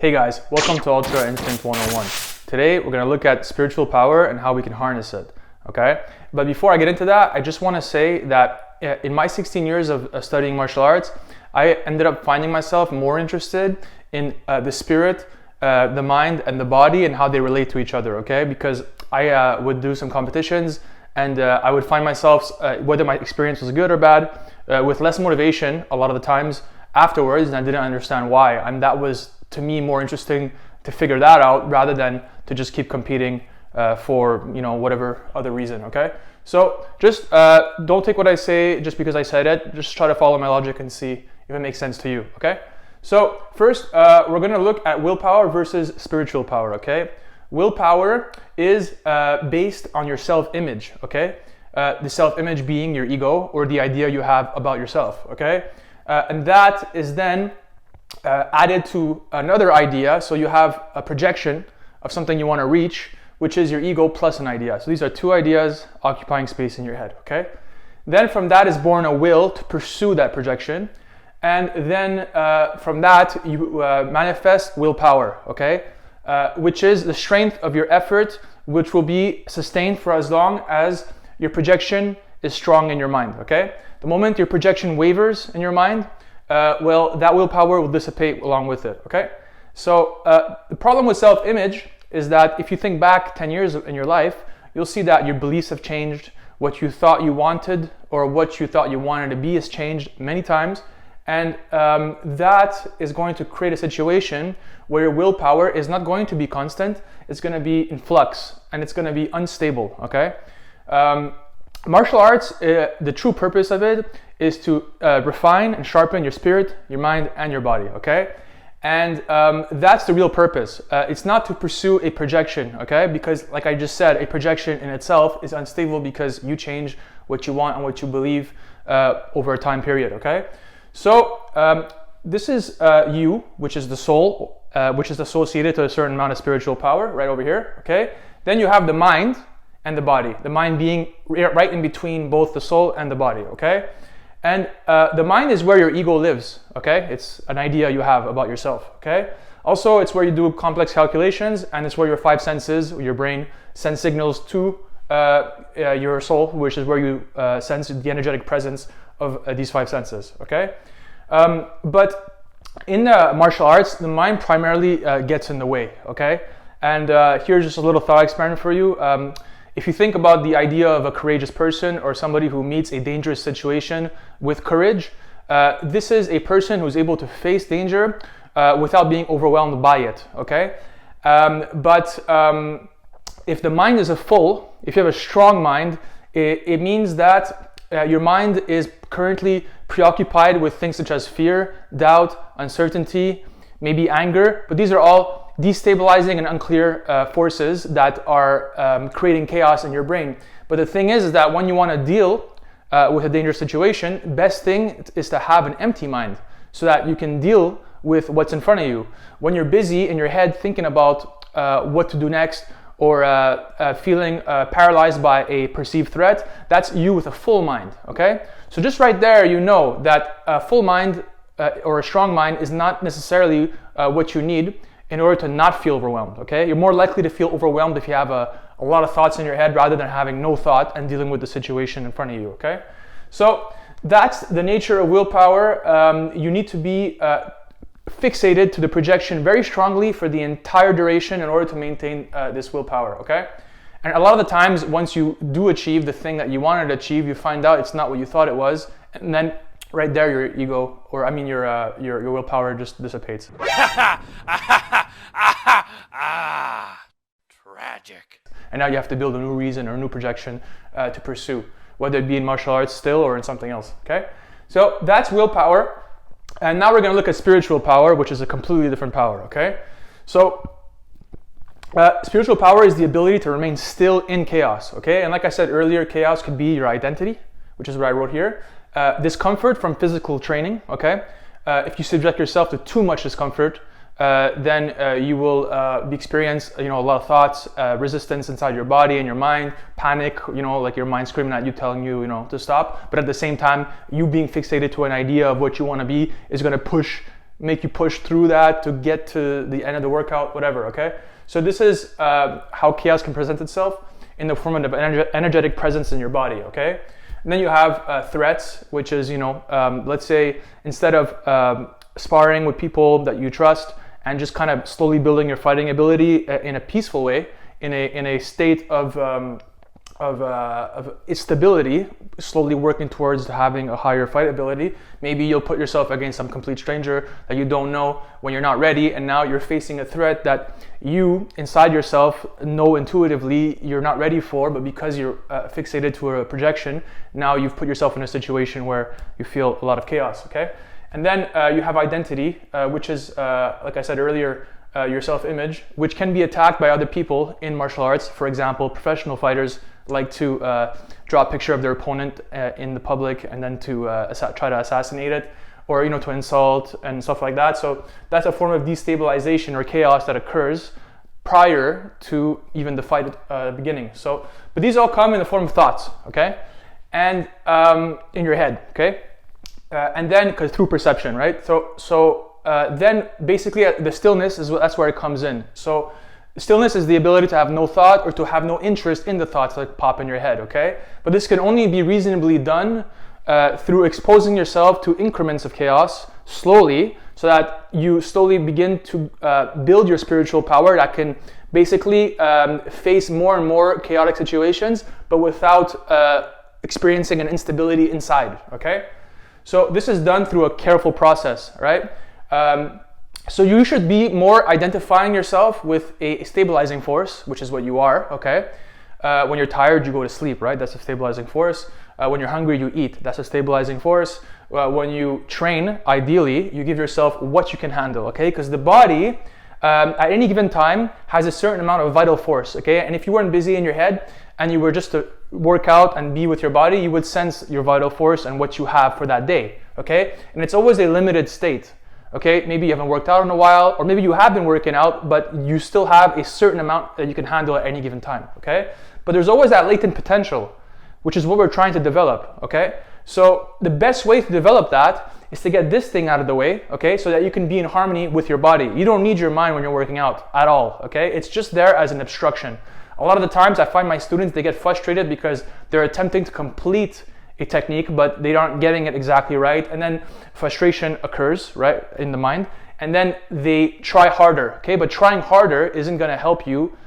Hey guys, welcome to Ultra Instinct 101. Today we're going to look at spiritual power and how we can harness it, okay? But before I get into that, I just want to say that in my 16 years of studying martial arts, I ended up finding myself more interested in the spirit, the mind, and the body and how they relate to each other, okay? Because I would do some competitions and I would find myself, whether my experience was good or bad, with less motivation a lot of the times afterwards, and I didn't understand why. And that was, to me, more interesting to figure that out rather than to just keep competing for whatever other reason, okay? So just don't take what I say just because I said it. Just try to follow my logic and see if it makes sense to you, okay? So first, we're gonna look at willpower versus spiritual power, okay? Willpower is based on your self-image, okay? The self-image being your ego or the idea you have about yourself, okay? And that is then added to another idea, so you have a projection of something you want to reach, which is your ego plus an idea. So these are two ideas occupying space in your head, okay? Then from that is born a will to pursue that projection, and then from that you manifest willpower, okay? Which is the strength of your effort, which will be sustained for as long as your projection is strong in your mind, okay? The moment your projection wavers in your mind, well, that willpower will dissipate along with it, okay? So the problem with self-image is that if you think back 10 years in your life, you'll see that your beliefs have changed, what you thought you wanted or what you thought you wanted to be has changed many times, and that is going to create a situation where your willpower is not going to be constant, it's going to be in flux, and it's going to be unstable, okay? Martial arts, the true purpose of it is to refine and sharpen your spirit, your mind, and your body, okay? And that's the real purpose. It's not to pursue a projection, okay? Because like I just said, a projection in itself is unstable because you change what you want and what you believe over a time period, okay? So this is you, which is the soul, which is associated to a certain amount of spiritual power right over here, okay? Then you have the mind and the body, the mind being right in between both the soul and the body, okay? And the mind is where your ego lives, okay? It's an idea you have about yourself, okay? Also, it's where you do complex calculations, and it's where your five senses, your brain, send signals to your soul, which is where you sense the energetic presence of these five senses, okay? But in martial arts, the mind primarily gets in the way, okay? And here's just a little thought experiment for you. If you think about the idea of a courageous person or somebody who meets a dangerous situation with courage, this is a person who's able to face danger without being overwhelmed by it, okay? But if the mind is full, if you have a strong mind, it means that your mind is currently preoccupied with things such as fear, doubt, uncertainty, maybe anger, but these are all destabilizing and unclear forces that are creating chaos in your brain. But the thing is that when you want to deal with a dangerous situation, best thing is to have an empty mind so that you can deal with what's in front of you. When you're busy in your head thinking about what to do next or feeling paralyzed by a perceived threat, that's you with a full mind, okay? So just right there, you know that a full mind or a strong mind is not necessarily what you need in order to not feel overwhelmed, okay? You're more likely to feel overwhelmed if you have a lot of thoughts in your head rather than having no thought and dealing with the situation in front of you, okay? So that's the nature of willpower. You need to be fixated to the projection very strongly for the entire duration in order to maintain this willpower, okay? And a lot of the times, once you do achieve the thing that you wanted to achieve, you find out it's not what you thought it was, and then right there, your ego, or I mean your willpower just dissipates. Tragic. And now you have to build a new reason or a new projection to pursue, whether it be in martial arts still or in something else, okay? So that's willpower. And now we're gonna look at spiritual power, which is a completely different power, okay? So spiritual power is the ability to remain still in chaos, okay? And like I said earlier, chaos could be your identity, which is what I wrote here. Discomfort from physical training, okay? If you subject yourself to too much discomfort, then you will experience, a lot of thoughts, resistance inside your body and your mind, panic, like your mind screaming at you, telling you, to stop. But at the same time, you being fixated to an idea of what you want to be is going to push make you push through that to get to the end of the workout, whatever, okay? So this is how chaos can present itself in the form of an energetic presence in your body, okay? And then you have threats, which is, let's say instead of sparring with people that you trust and just kind of slowly building your fighting ability in a peaceful way, in a state of instability, slowly working towards having a higher fight ability. Maybe you'll put yourself against some complete stranger that you don't know when you're not ready, and now you're facing a threat that you inside yourself know intuitively you're not ready for, but because you're fixated to a projection, now you've put yourself in a situation where you feel a lot of chaos, okay? And then you have identity, which is, like I said earlier, your self-image, which can be attacked by other people in martial arts. For example, professional fighters like to draw a picture of their opponent in the public and then to try to assassinate it, or to insult and stuff like that. So that's a form of destabilization or chaos that occurs prior to even the fight at the beginning. So, but these all come in the form of thoughts, okay, and in your head, okay, and then through perception, right? So then basically the stillness that's where it comes in. So stillness is the ability to have no thought or to have no interest in the thoughts that pop in your head, okay? But this can only be reasonably done through exposing yourself to increments of chaos slowly, so that you slowly begin to build your spiritual power that can basically face more and more chaotic situations, but without experiencing an instability inside, okay? So this is done through a careful process, right? So you should be more identifying yourself with a stabilizing force, which is what you are, okay? When you're tired, you go to sleep, right? That's a stabilizing force. When you're hungry, you eat. That's a stabilizing force. When you train, ideally, you give yourself what you can handle, okay? Because the body, at any given time, has a certain amount of vital force, okay? And if you weren't busy in your head and you were just to work out and be with your body, you would sense your vital force and what you have for that day, okay? And it's always a limited state. Okay, maybe you haven't worked out in a while, or maybe you have been working out, but you still have a certain amount that you can handle at any given time, okay? But there's always that latent potential, which is what we're trying to develop, okay? So the best way to develop that is to get this thing out of the way, okay? So that you can be in harmony with your body. You don't need your mind when you're working out at all, okay? It's just there as an obstruction. A lot of the times I find my students, they get frustrated because they're attempting to complete a technique, but they aren't getting it exactly right, and then frustration occurs, right, in the mind, and then they try harder, okay? But trying harder isn't going to help you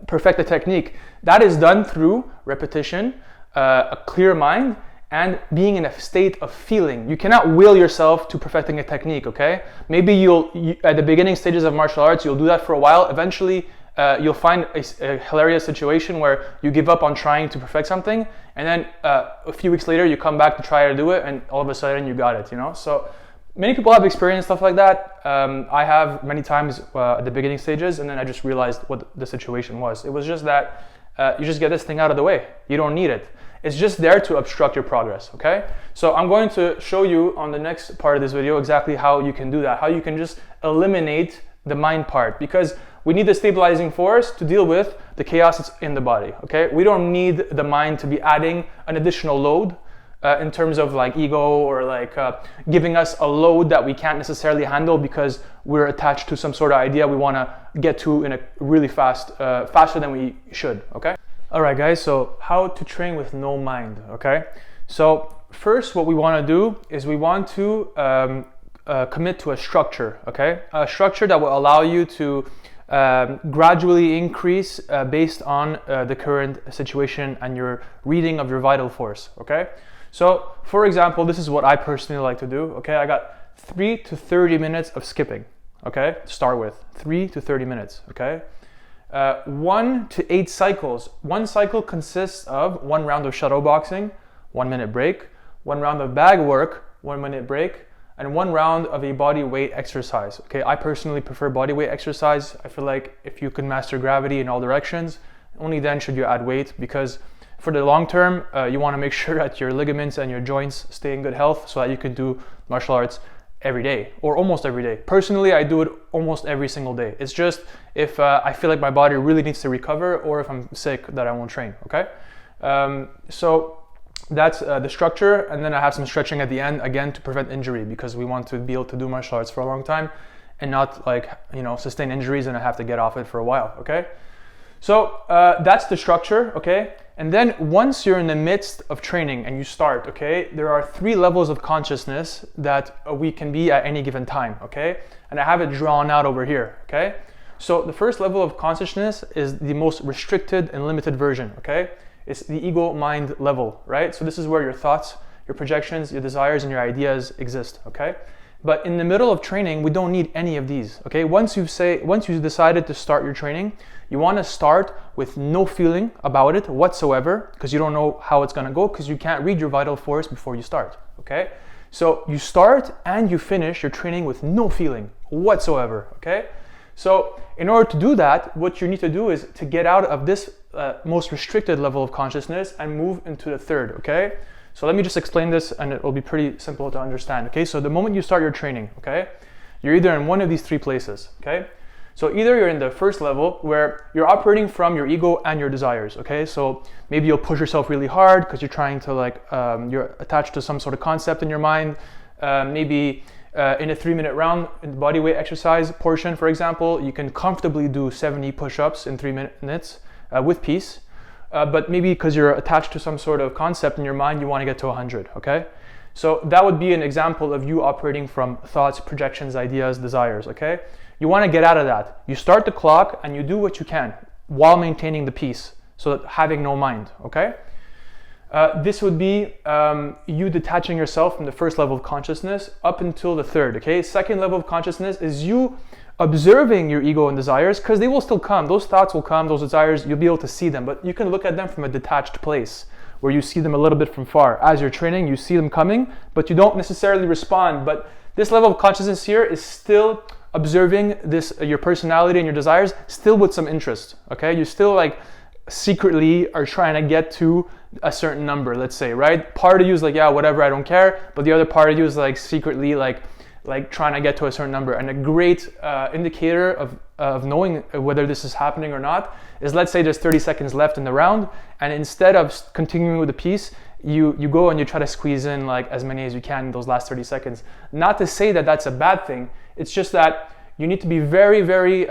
perfect the technique. That is done through repetition, a clear mind, and being in a state of feeling. You cannot will yourself to perfecting a technique, okay? Maybe you at the beginning stages of martial arts, you'll do that for a while. Eventually, you'll find a hilarious situation where you give up on trying to perfect something, and then a few weeks later you come back to try to do it, and all of a sudden you got it, So many people have experienced stuff like that. I have many times at the beginning stages, and then I just realized what the situation was. It was just that you just get this thing out of the way. You don't need it. It's just there to obstruct your progress, okay? So I'm going to show you on the next part of this video exactly how you can do that, how you can just eliminate the mind part, because we need the stabilizing force to deal with the chaos that's in the body, okay? We don't need the mind to be adding an additional load in terms of like ego or like giving us a load that we can't necessarily handle because we're attached to some sort of idea we want to get to in a really faster than we should, okay? All right, guys, so how to train with no mind, okay? So first what we want to do is we want to commit to a structure, okay? A structure that will allow you to gradually increase based on the current situation and your reading of your vital force, okay? So for example, this is what I personally like to do, okay? I got 3 to 30 minutes of skipping, okay? To start with, 3 to 30 minutes, okay? 1 to 8 cycles. One cycle consists of 1 round of shadow boxing, 1 minute break, 1 round of bag work, 1 minute break, and 1 round of a body weight exercise. Okay, I personally prefer body weight exercise. I feel like if you can master gravity in all directions, only then should you add weight, because for the long term, you want to make sure that your ligaments and your joints stay in good health so that you can do martial arts every day or almost every day. Personally, I do it almost every single day. It's just if I feel like my body really needs to recover or if I'm sick that I won't train, okay? So that's the structure, and then I have some stretching at the end, again, to prevent injury, because we want to be able to do martial arts for a long time and not like, sustain injuries and I have to get off it for a while, okay? So that's the structure, okay? And then once you're in the midst of training and you start, okay, there are 3 levels of consciousness that we can be at any given time, okay? And I have it drawn out over here, okay? So the first level of consciousness is the most restricted and limited version, okay? It's the ego-mind level, right? So this is where your thoughts, your projections, your desires, and your ideas exist, okay? But in the middle of training, we don't need any of these, okay? Once you've decided to start your training, you want to start with no feeling about it whatsoever, because you don't know how it's going to go, because you can't read your vital force before you start, okay? So you start and you finish your training with no feeling whatsoever, okay? So in order to do that, what you need to do is to get out of this most restricted level of consciousness and move into the third, okay? So let me just explain this and it will be pretty simple to understand, okay? So the moment you start your training, okay, you're either in one of these 3 places, okay? So either you're in the first level where you're operating from your ego and your desires, okay? So maybe you'll push yourself really hard because you're trying to you're attached to some sort of concept in your mind. Maybe in a 3-minute round, in the body weight exercise portion, for example, you can comfortably do 70 push-ups in 3 minutes with peace. But maybe because you're attached to some sort of concept in your mind, you want to get to 100, okay? So that would be an example of you operating from thoughts, projections, ideas, desires, okay? You want to get out of that. You start the clock and you do what you can while maintaining the peace, so that having no mind, okay? This would be you detaching yourself from the first level of consciousness up until the third, okay? Second level of consciousness is you observing your ego and desires, because they will still come. Those thoughts will come, those desires, you'll be able to see them, but you can look at them from a detached place where you see them a little bit from far. As you're training, you see them coming, but you don't necessarily respond. But this level of consciousness here is still observing this, your personality and your desires, still with some interest, okay? You still secretly are trying to get to a certain number, let's say, right? Part of you is like, yeah, whatever, I don't care. But the other part of you is secretly trying to get to a certain number. And a great indicator of knowing whether this is happening or not is, let's say there's 30 seconds left in the round, and instead of continuing with the piece, you go and you try to squeeze in as many as you can in those last 30 seconds. Not to say that that's a bad thing. It's just that you need to be very, very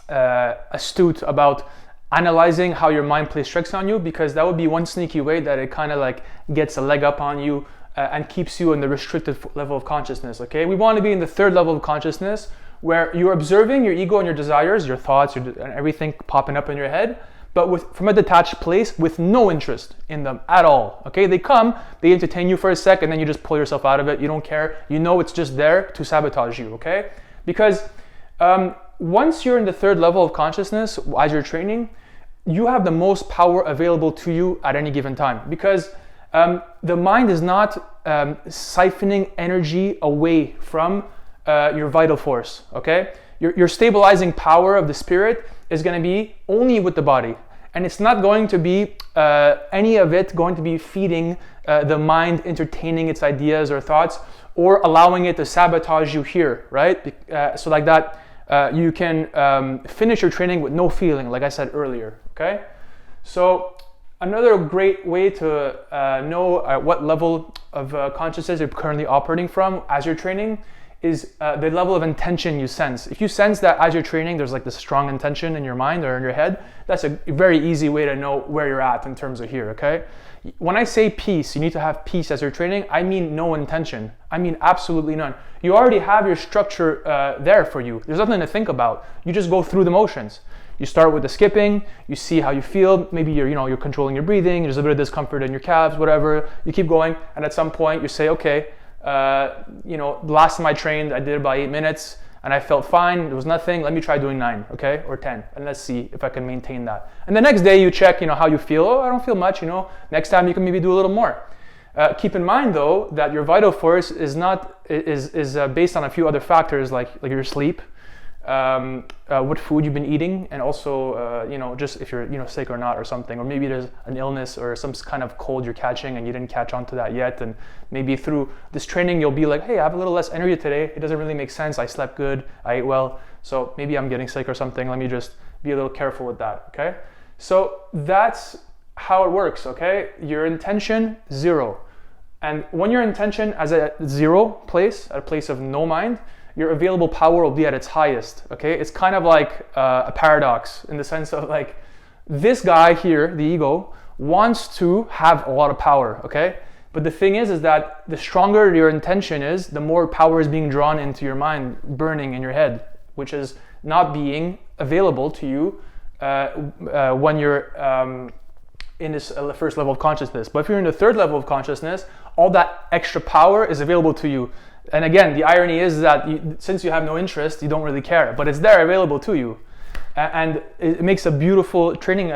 astute about analyzing how your mind plays tricks on you, because that would be one sneaky way that it kind of gets a leg up on you and keeps you in the restricted level of consciousness, okay? We want to be in the third level of consciousness where you're observing your ego and your desires, your thoughts, and everything popping up in your head, but from a detached place with no interest in them at all, okay? They come, they entertain you for a sec, and then you just pull yourself out of it. You don't care. You know it's just there to sabotage you, okay? Because once you're in the third level of consciousness, as you're training, you have the most power available to you at any given time, because the mind is not siphoning energy away from your vital force, okay? Your stabilizing power of the spirit is going to be only with the body, and it's not going to be any of it going to be feeding the mind, entertaining its ideas or thoughts, or allowing it to sabotage you here, right? So like that, you can finish your training with no feeling, like I said earlier, okay? So another great way to know what level of consciousness you're currently operating from as you're training is the level of intention you sense. If you sense that as you're training, there's this strong intention in your mind or in your head, that's a very easy way to know where you're at in terms of here, okay? When I say peace, you need to have peace as you're training, I mean no intention. I mean absolutely none. You already have your structure there for you. There's nothing to think about. You just go through the motions. You start with the skipping, you see how you feel, maybe you're controlling your breathing, there's a bit of discomfort in your calves, whatever. You keep going, and at some point you say, okay, the last time I trained, I did about 8 minutes and I felt fine, there was nothing, let me try doing 9, okay, or 10, and let's see if I can maintain that. And the next day you check, how you feel. Oh, I don't feel much, next time you can maybe do a little more. Keep in mind though that your vital force is based on a few other factors like your sleep, what food you've been eating, and also just if you're sick or not or something, or maybe there's an illness or some kind of cold you're catching and you didn't catch on to that yet, and maybe through this training you'll be like, hey, I have a little less energy today, it doesn't really make sense, I slept good, I ate well, so maybe I'm getting sick or something, let me just be a little careful with that, okay? So that's how it works, okay? Your intention, 0. And when your intention is at 0 place, at a place of no mind, your available power will be at its highest, okay? It's kind of like a paradox in the sense of like, this guy here, the ego, wants to have a lot of power, okay? But the thing is that the stronger your intention is, the more power is being drawn into your mind, burning in your head, which is not being available to you when you're in this first level of consciousness. But if you're in the third level of consciousness, all that extra power is available to you. And again, the irony is that since you have no interest, you don't really care, but it's there available to you. And it makes a beautiful training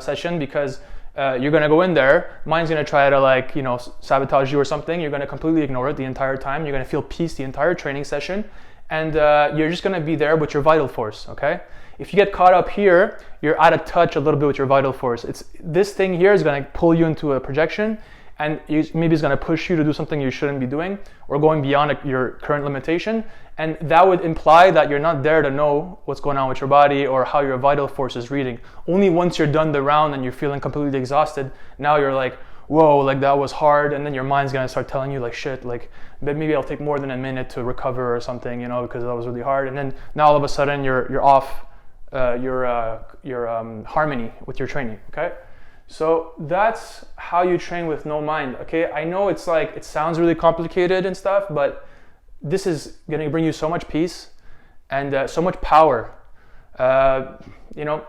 session because you're going to go in there, mind's going to try to like, you know, sabotage you or something. You're going to completely ignore it the entire time. You're going to feel peace the entire training session. And you're just going to be there with your vital force, okay? If you get caught up here, you're out of touch a little bit with your vital force. This thing here is going to pull you into a projection, and maybe it's going to push you to do something you shouldn't be doing or going beyond your current limitation. And that would imply that you're not there to know what's going on with your body or how your vital force is reading. Only once you're done the round and you're feeling completely exhausted, now you're like, whoa, like that was hard. And then your mind's going to start telling you like, shit, like maybe I'll take more than a minute to recover or something, you know, because that was really hard. And then now all of a sudden you're off your harmony with your training, okay? So that's how you train with no mind, okay? I know it's like, it sounds really complicated and stuff, but this is gonna bring you so much peace and so much power, you know?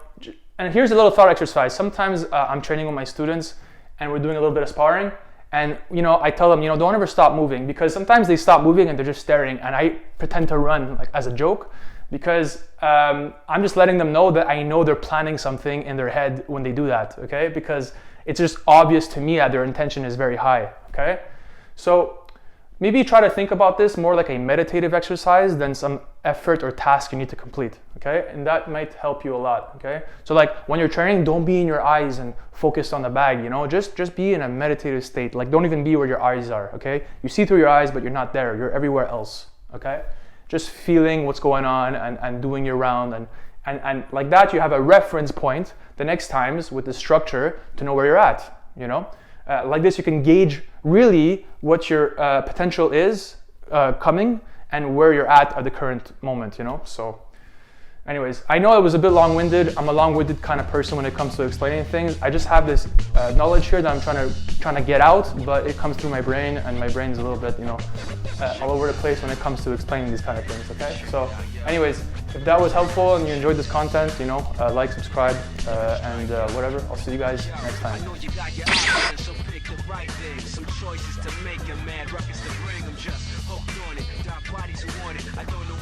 And here's a little thought exercise. Sometimes I'm training with my students and we're doing a little bit of sparring, and you know, I tell them, you know, don't ever stop moving, because sometimes they stop moving and they're just staring, and I pretend to run like as a joke, because I'm just letting them know that I know they're planning something in their head when they do that, okay? Because it's just obvious to me that their intention is very high, okay? So maybe try to think about this more like a meditative exercise than some effort or task you need to complete, okay? And that might help you a lot, okay? So like when you're training, don't be in your eyes and focused on the bag, you know? Just be in a meditative state. Like don't even be where your eyes are, okay? You see through your eyes, but you're not there. You're everywhere else, okay? Just feeling what's going on and doing your round, and like that you have a reference point the next times with the structure to know where you're at, you know? Like this you can gauge really what your potential is coming and where you're at the current moment, you know? So anyways, I know it was a bit long-winded. I'm a long-winded kind of person when it comes to explaining things. I just have this knowledge here that I'm trying to get out, but it comes through my brain, and my brain's a little bit, you know, all over the place when it comes to explaining these kind of things, okay? So anyways, if that was helpful and you enjoyed this content, you know, like, subscribe, and whatever. I'll see you guys next time. Some choices to make a mad ruckus to bring them, just hooked on it. Dark bodies who want it. I don't know